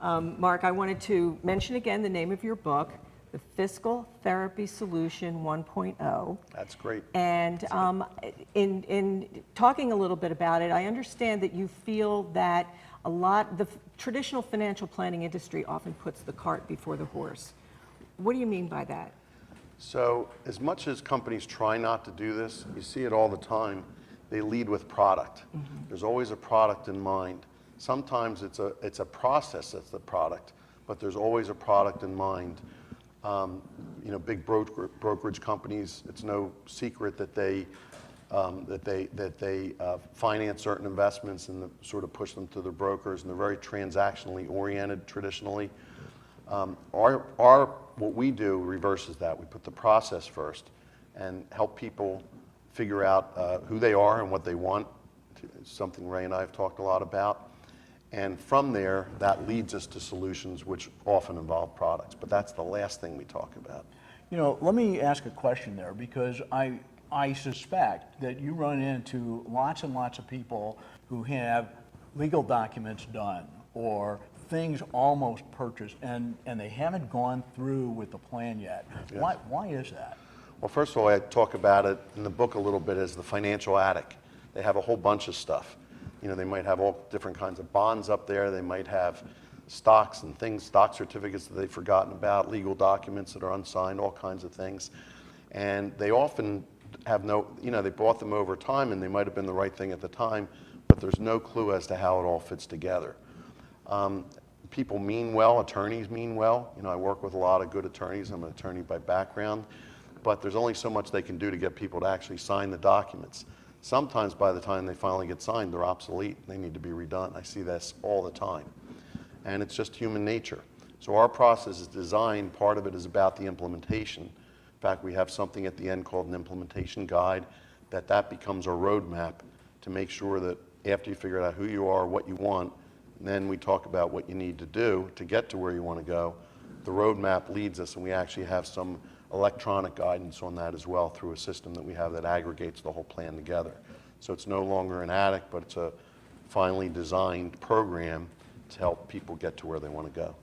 Mark, I wanted to mention again the name of your book, The Fiscal Therapy Solution 1.0. That's great. And in talking a little bit about it, I understand that you feel that the traditional financial planning industry often puts the cart before the horse. What do you mean by that? So as much as companies try not to do this, you see it all the time, they lead with product. There's always a product in mind. Sometimes it's a process that's the product, but there's always a product in mind. Big brokerage companies, it's no secret that they finance certain investments and sort of push them to their brokers, and they're very transactionally oriented traditionally. What we do reverses that. We put the process first and help people figure out who they are and what they want. It's something Ray and I have talked a lot about. And from there, that leads us to solutions which often involve products. But that's the last thing we talk about. Let me ask a question there, because I suspect that you run into lots and lots of people who have legal documents done or things almost purchased and they haven't gone through with the plan yet. Yes. Why is that? Well, first of all, I talk about it in the book a little bit as the financial attic. They have a whole bunch of stuff. They might have all different kinds of bonds up there. They might have stocks and things, stock certificates that they've forgotten about, legal documents that are unsigned, all kinds of things. And they often have they bought them over time and they might have been the right thing at the time, but there's no clue as to how it all fits together. People mean well, attorneys mean well. I work with a lot of good attorneys. I'm an attorney by background, but there's only so much they can do to get people to actually sign the documents. Sometimes by the time they finally get signed, they're obsolete. They need to be redone. I see this all the time. And it's just human nature. So our process is designed, part of it is about the implementation. In fact, we have something at the end called an implementation guide, that becomes our roadmap to make sure that after you figure out who you are, what you want, then we talk about what you need to do to get to where you want to go. The roadmap leads us, and we actually have some electronic guidance on that as well through a system that we have that aggregates the whole plan together. So it's no longer an attic, but it's a finely designed program to help people get to where they want to go.